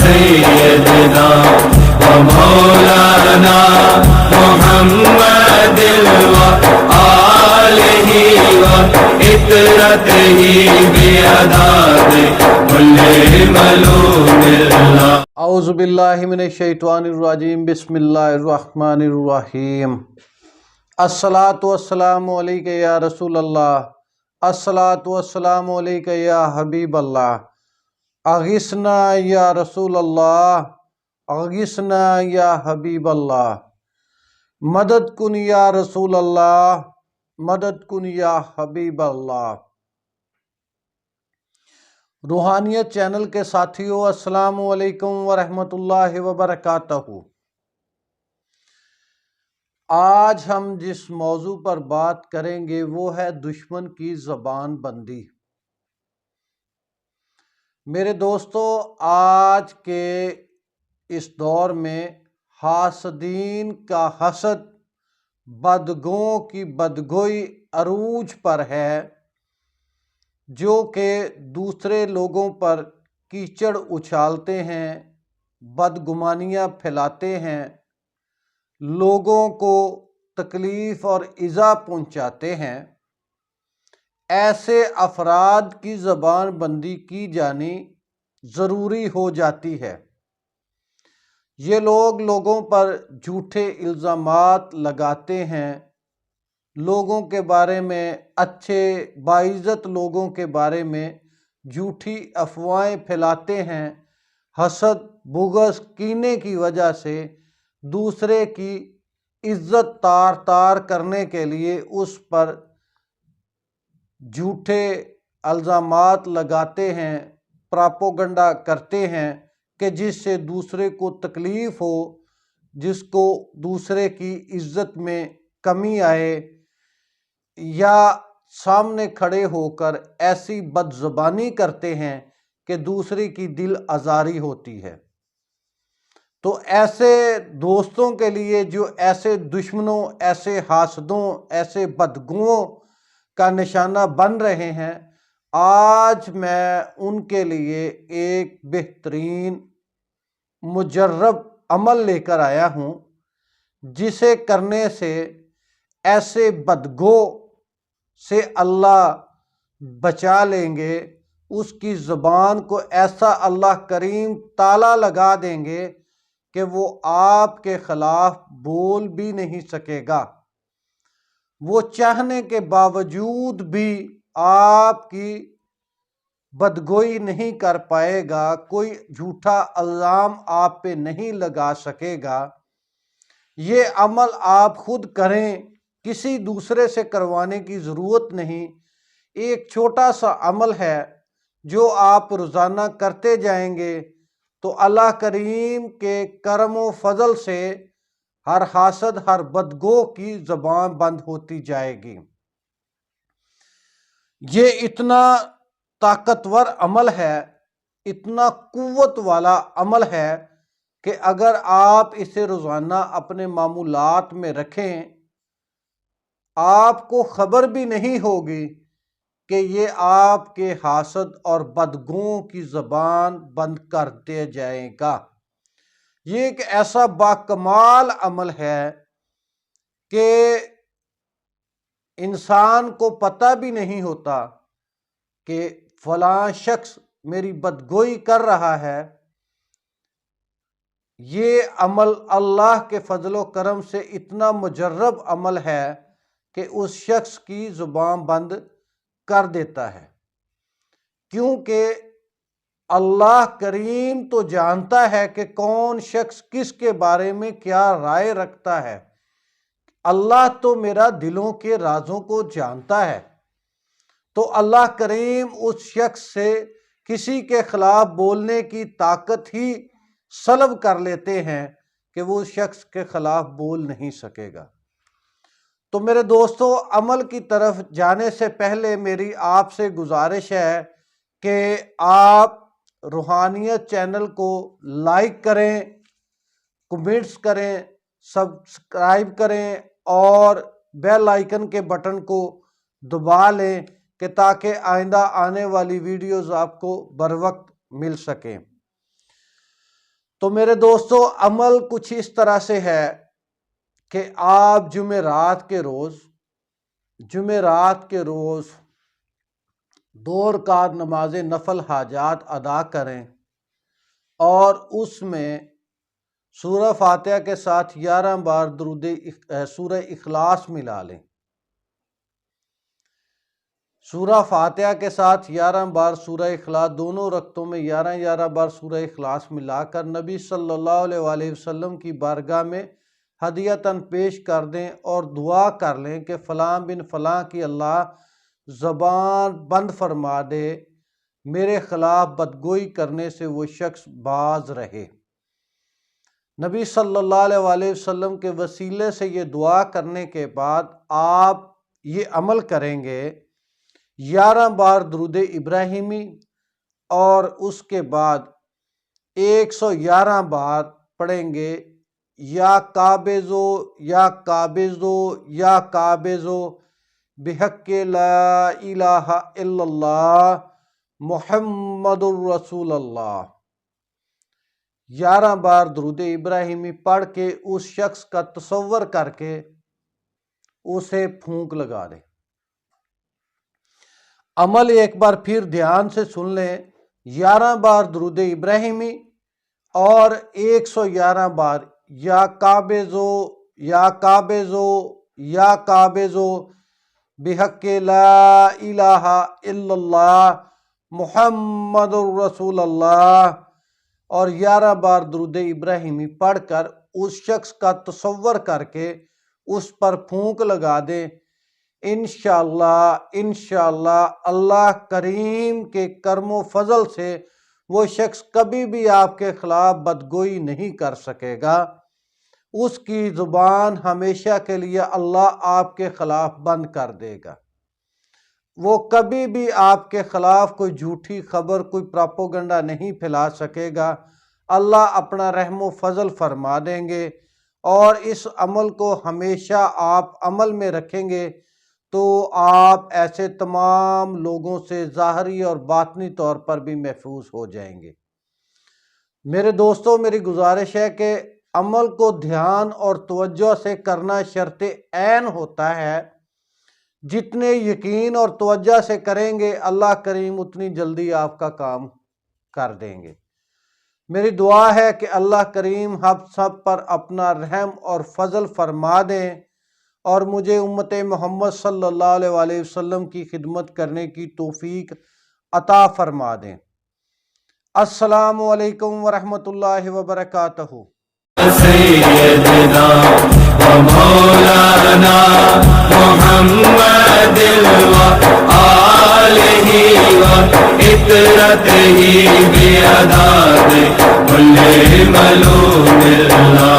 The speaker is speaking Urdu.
سيدنا ومولانا محمد وآله وإطرته بأداب كل ملوم الله. اعوذ باللہ من الشیطان الرجیم. بسم اللہ الرحمن الرحیم. الصلاۃ والسلام علیک یا رسول اللہ، الصلاۃ والسلام علیک یا حبیب اللہ، اغثنا یا رسول اللہ، اغثنا یا حبیب اللہ، مدد کن یا رسول اللہ، مدد کن یا حبیب اللہ. روحانیت چینل کے ساتھیوں، السلام علیکم ورحمۃ اللہ وبرکاتہ. آج ہم جس موضوع پر بات کریں گے وہ ہے دشمن کی زبان بندی. میرے دوستو، آج کے اس دور میں حاسدین کا حسد، بدگوؤں کی بدگوئی عروج پر ہے، جو کہ دوسرے لوگوں پر کیچڑ اچھالتے ہیں، بدگمانیاں پھیلاتے ہیں، لوگوں کو تکلیف اور ایذا پہنچاتے ہیں. ایسے افراد کی زبان بندی کی جانی ضروری ہو جاتی ہے. یہ لوگ لوگوں پر جھوٹے الزامات لگاتے ہیں، لوگوں کے بارے میں، اچھے باعزت لوگوں کے بارے میں جھوٹی افواہیں پھیلاتے ہیں. حسد، بغض، کینے کی وجہ سے دوسرے کی عزت تار تار کرنے کے لیے اس پر جھوٹے الزامات لگاتے ہیں، پراپوگنڈا کرتے ہیں کہ جس سے دوسرے کو تکلیف ہو، جس کو دوسرے کی عزت میں کمی آئے، یا سامنے کھڑے ہو کر ایسی بد زبانی کرتے ہیں کہ دوسرے کی دل آزاری ہوتی ہے. تو ایسے دوستوں کے لیے جو ایسے دشمنوں، ایسے حاسدوں، ایسے بدگوؤں کا نشانہ بن رہے ہیں، آج میں ان کے لیے ایک بہترین مجرب عمل لے کر آیا ہوں، جسے کرنے سے ایسے بدگو سے اللہ بچا لیں گے. اس کی زبان کو ایسا اللہ کریم تالا لگا دیں گے کہ وہ آپ کے خلاف بول بھی نہیں سکے گا. وہ چاہنے کے باوجود بھی آپ کی بدگوئی نہیں کر پائے گا، کوئی جھوٹا الزام آپ پہ نہیں لگا سکے گا. یہ عمل آپ خود کریں، کسی دوسرے سے کروانے کی ضرورت نہیں. ایک چھوٹا سا عمل ہے جو آپ روزانہ کرتے جائیں گے تو اللہ کریم کے کرم و فضل سے ہر حاسد، ہر بدگو کی زبان بند ہوتی جائے گی. یہ اتنا طاقتور عمل ہے، اتنا قوت والا عمل ہے کہ اگر آپ اسے روزانہ اپنے معمولات میں رکھیں، آپ کو خبر بھی نہیں ہوگی کہ یہ آپ کے حاسد اور بدگوؤں کی زبان بند کر دے جائے گا. یہ ایک ایسا باکمال عمل ہے کہ انسان کو پتہ بھی نہیں ہوتا کہ فلاں شخص میری بدگوئی کر رہا ہے. یہ عمل اللہ کے فضل و کرم سے اتنا مجرب عمل ہے کہ اس شخص کی زبان بند کر دیتا ہے، کیونکہ اللہ کریم تو جانتا ہے کہ کون شخص کس کے بارے میں کیا رائے رکھتا ہے. اللہ تو میرا دلوں کے رازوں کو جانتا ہے. تو اللہ کریم اس شخص سے کسی کے خلاف بولنے کی طاقت ہی سلب کر لیتے ہیں کہ وہ شخص کے خلاف بول نہیں سکے گا. تو میرے دوستو، عمل کی طرف جانے سے پہلے میری آپ سے گزارش ہے کہ آپ روحانیت چینل کو لائک کریں، کمنٹس کریں، سبسکرائب کریں اور بیل آئیکن کے بٹن کو دبا لیں کہ تاکہ آئندہ آنے والی ویڈیوز آپ کو بر وقت مل سکیں. تو میرے دوستو عمل کچھ اس طرح سے ہے کہ آپ جمعرات کے روز 2 رکعت نماز نفل حاجات ادا کریں اور اس میں سورہ فاتحہ کے ساتھ 11 بار سورہ اخلاص ملا لیں۔ سورہ فاتحہ کے ساتھ 11 بار سورہ اخلاص، دونوں رکعتوں میں 11 بار سورہ اخلاص ملا کر نبی صلی اللہ علیہ وآلہ وسلم کی بارگاہ میں ہدیۃً پیش کر دیں اور دعا کر لیں کہ فلاں بن فلاں کی اللہ زبان بند فرما دے، میرے خلاف بدگوئی کرنے سے وہ شخص باز رہے۔ نبی صلی اللہ علیہ وآلہ وسلم کے وسیلے سے یہ دعا کرنے کے بعد آپ یہ عمل کریں گے، 11 بار درود ابراہیمی اور اس کے بعد 111 بار پڑھیں گے یا قابضو یا قابضو یا قابضو بحق لا الہ الا اللہ محمد الرسول اللہ۔ 11 بار درود ابراہیمی پڑھ کے اس شخص کا تصور کر کے اسے پھونک لگا دیں۔ عمل ایک بار پھر دھیان سے سن لیں، 11 بار درود ابراہیمی اور 111 بار یا قابضو یا قابضو یا قابضو بحق لا الہ الا اللہ محمد الرسول اللہ، اور 11 بار درود ابراہیمی پڑھ کر اس شخص کا تصور کر کے اس پر پھونک لگا دیں۔ انشاءاللہ اللہ کریم کے کرم و فضل سے وہ شخص کبھی بھی آپ کے خلاف بدگوئی نہیں کر سکے گا، اس کی زبان ہمیشہ کے لیے اللہ آپ کے خلاف بند کر دے گا، وہ کبھی بھی آپ کے خلاف کوئی جھوٹی خبر، کوئی پراپوگنڈا نہیں پھیلا سکے گا۔ اللہ اپنا رحم و فضل فرما دیں گے، اور اس عمل کو ہمیشہ آپ عمل میں رکھیں گے تو آپ ایسے تمام لوگوں سے ظاہری اور باطنی طور پر بھی محفوظ ہو جائیں گے۔ میرے دوستو، میری گزارش ہے کہ عمل کو دھیان اور توجہ سے کرنا شرط عین ہوتا ہے۔ جتنے یقین اور توجہ سے کریں گے اللہ کریم اتنی جلدی آپ کا کام کر دیں گے۔ میری دعا ہے کہ اللہ کریم ہم سب پر اپنا رحم اور فضل فرما دیں اور مجھے امت محمد صلی اللہ علیہ وآلہ وسلم کی خدمت کرنے کی توفیق عطا فرما دیں۔ السلام علیکم ورحمۃ اللہ وبرکاتہ۔ سیدنا و مولانا محمد و آلہ و اطرتہ بیعداد کل ملوم اللہ۔